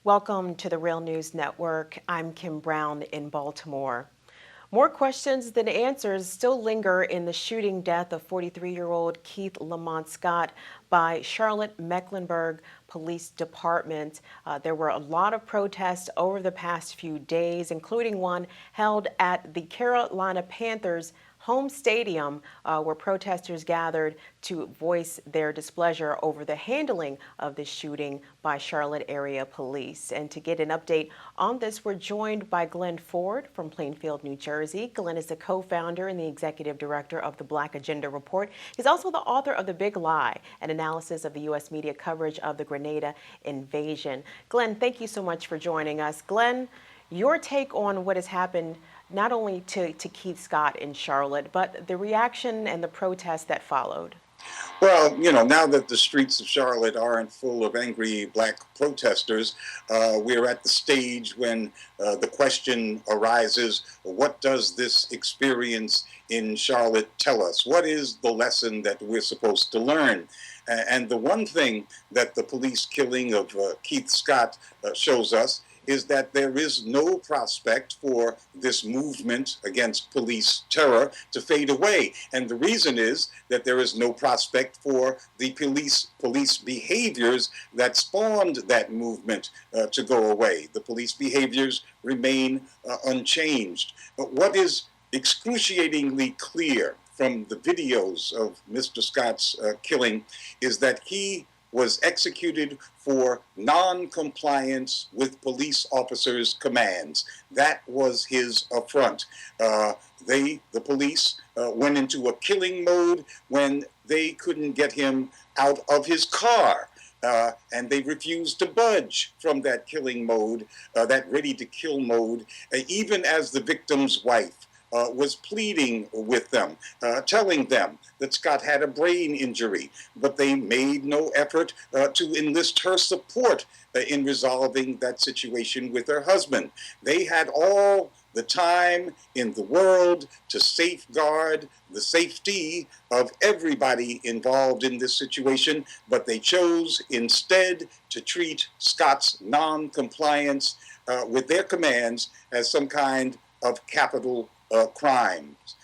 Welcome to the Real News Network. I'm Kim Brown in Baltimore. More questions than answers still linger in the shooting death of 43-year-old Keith Lamont Scott by Charlotte Mecklenburg Police Department. There were a lot of protests over the past few days, including one held at the Carolina Panthers home stadium where protesters gathered to voice their displeasure over the handling of the shooting by Charlotte area police. And to get an update on this, we're joined by Glen Ford from Plainfield, New Jersey. Glen is the co-founder and the executive director of the Black Agenda Report. He's also the author of The Big Lie, an analysis of the U.S. media coverage of the Grenada invasion. Glen, thank you so much for joining us. Glen, your take on what has happened not only to Keith Scott in Charlotte, but the reaction and the protest that followed. Well, now that the streets of Charlotte aren't full of angry black protesters, we're at the stage when the question arises, what does this experience in Charlotte tell us? What is the lesson that we're supposed to learn? And the one thing that the police killing of Keith Scott shows us is that there is no prospect for this movement against police terror to fade away. And the reason is that there is no prospect for the police behaviors that spawned that movement to go away. The police behaviors remain unchanged. But what is excruciatingly clear from the videos of Mr. Scott's killing is that he was executed for non-compliance with police officers' commands. That was his affront. The police, went into a killing mode when they couldn't get him out of his car. And they refused to budge from that killing mode, that ready-to-kill mode, even as the victim's wife was pleading with them, telling them that Scott had a brain injury, but they made no effort to enlist her support in resolving that situation with her husband. They had all the time in the world to safeguard the safety of everybody involved in this situation, but they chose instead to treat Scott's non-compliance with their commands as some kind of capital crimes.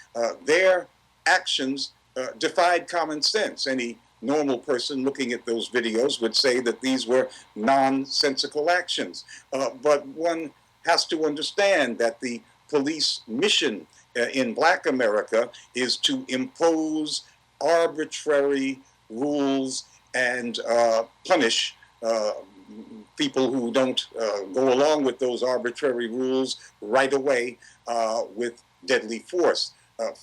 Their actions defied common sense. Any normal person looking at those videos would say that these were nonsensical actions. But one has to understand that the police mission in Black America is to impose arbitrary rules and punish people who don't go along with those arbitrary rules right away with deadly force.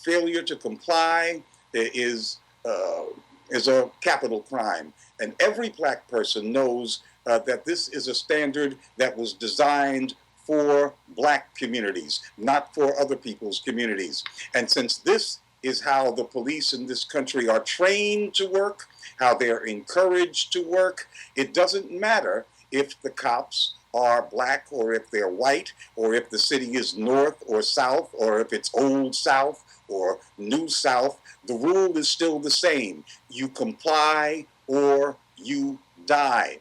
Failure to comply is a capital crime. And every black person knows that this is a standard that was designed for black communities, not for other people's communities. And since this is how the police in this country are trained to work, how they're encouraged to work, it doesn't matter if the cops are black or if they're white, or if the city is north or south, or if it's old south or new south. The rule is still the same. You comply or you die.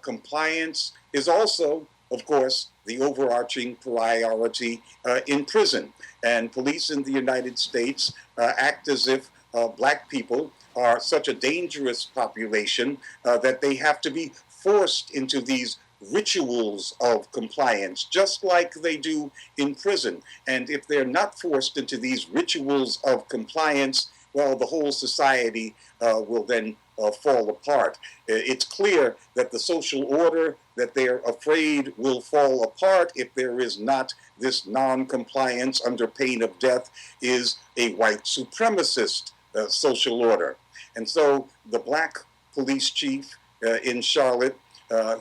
Compliance is also, of course, the overarching priority in prison. And police in the United States act as if black people are such a dangerous population that they have to be forced into these rituals of compliance, just like they do in prison. And if they're not forced into these rituals of compliance, well, the whole society will then fall apart. It's clear that the social order that they're afraid will fall apart if there is not this non-compliance under pain of death is a white supremacist social order. And so the black police chief in Charlotte,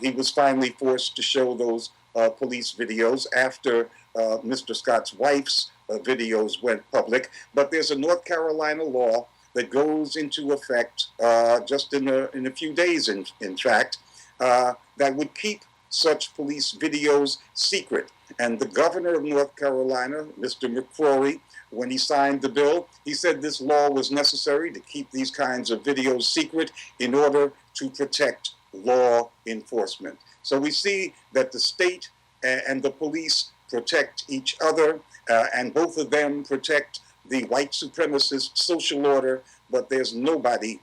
he was finally forced to show those police videos after Mr. Scott's wife's videos went public. But there's a North Carolina law that goes into effect just in a few days, in fact, that would keep such police videos secret. And the governor of North Carolina, Mr. McCrory, when he signed the bill, he said this law was necessary to keep these kinds of videos secret in order to protect law enforcement. So we see that the state and the police protect each other, and both of them protect the white supremacist social order, but there's nobody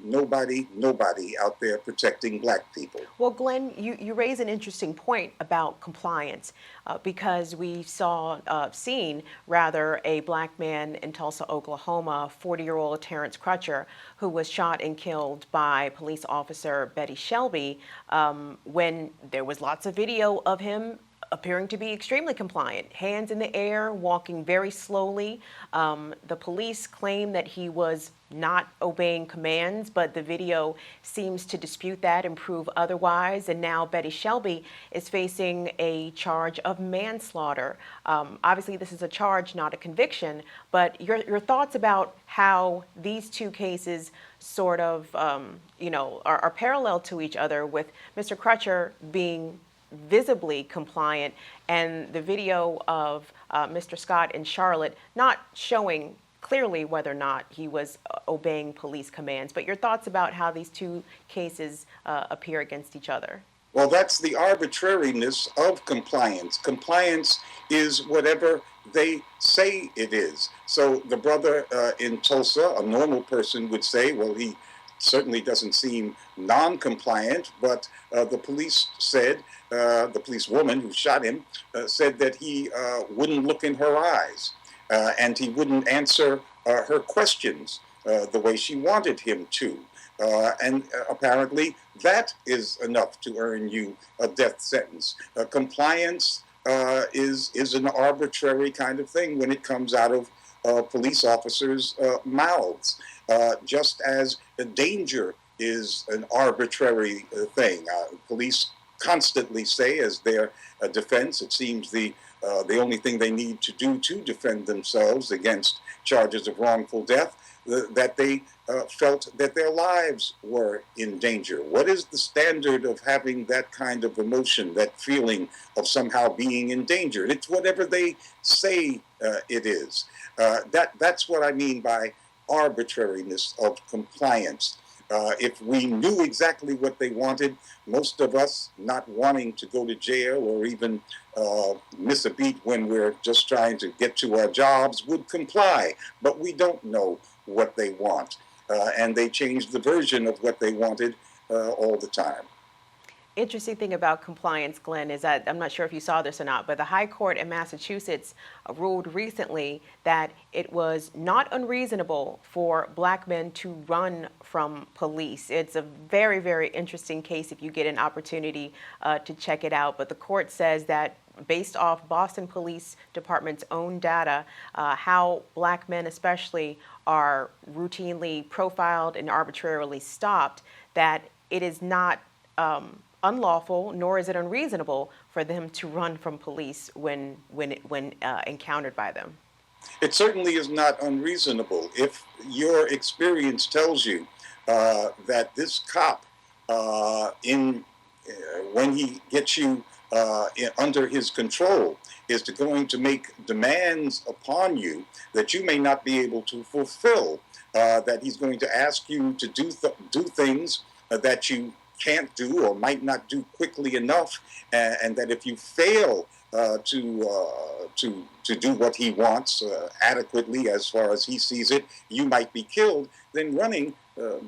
out there protecting black people. Well, Glenn, you raise an interesting point about compliance because we seen rather a black man in Tulsa, Oklahoma, 40-year-old Terrence Crutcher, who was shot and killed by police officer Betty Shelby when there was lots of video of him appearing to be extremely compliant, hands in the air, walking very slowly. The police claim that he was not obeying commands, but the video seems to dispute that and prove otherwise. And now Betty Shelby is facing a charge of manslaughter. Obviously, this is a charge, not a conviction, but your thoughts about how these two cases sort of, are parallel to each other, with Mr. Crutcher being visibly compliant and the video of Mr. Scott in Charlotte not showing clearly whether or not he was obeying police commands. But your thoughts about how these two cases appear against each other? Well, that's the arbitrariness of compliance. Compliance is whatever they say it is. So the brother in Tulsa, a normal person would say, well, he certainly doesn't seem non-compliant, but the police said, the police woman who shot him said that he wouldn't look in her eyes and he wouldn't answer her questions the way she wanted him to. And apparently that is enough to earn you a death sentence. Compliance is an arbitrary kind of thing when it comes out of police officers' mouths, just as danger is an arbitrary thing. Police constantly say, as their defense, it seems the only thing they need to do to defend themselves against charges of wrongful death, that they felt that their lives were in danger. What is the standard of having that kind of emotion, that feeling of somehow being in danger? It's whatever they say it is. That's what I mean by arbitrariness of compliance. If we knew exactly what they wanted, most of us not wanting to go to jail or even miss a beat when we're just trying to get to our jobs would comply. But we don't know what they want. And they change the version of what they wanted all the time. Interesting thing about compliance, Glenn, is that I'm not sure if you saw this or not, but the High Court in Massachusetts ruled recently that it was not unreasonable for black men to run from police. It's a very, very interesting case if you get an opportunity to check it out. But the court says that based off Boston Police Department's own data, how black men especially are routinely profiled and arbitrarily stopped, that it is not unlawful, nor is it unreasonable for them to run from police when encountered by them. It certainly is not unreasonable. If your experience tells you that this cop, when he gets you under his control, is going to make demands upon you that you may not be able to fulfill, that he's going to ask you to do things that you can't do or might not do quickly enough, and that if you fail to do what he wants adequately as far as he sees it, you might be killed, then running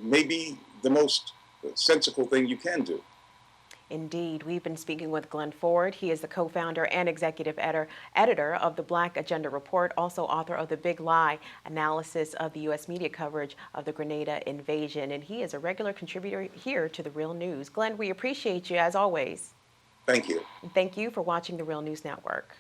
may be the most sensible thing you can do. Indeed. We've been speaking with Glen Ford. He is the co-founder and executive editor of the Black Agenda Report, also author of The Big Lie, analysis of the U.S. media coverage of the Grenada invasion. And he is a regular contributor here to The Real News. Glen, we appreciate you as always. Thank you. And thank you for watching The Real News Network.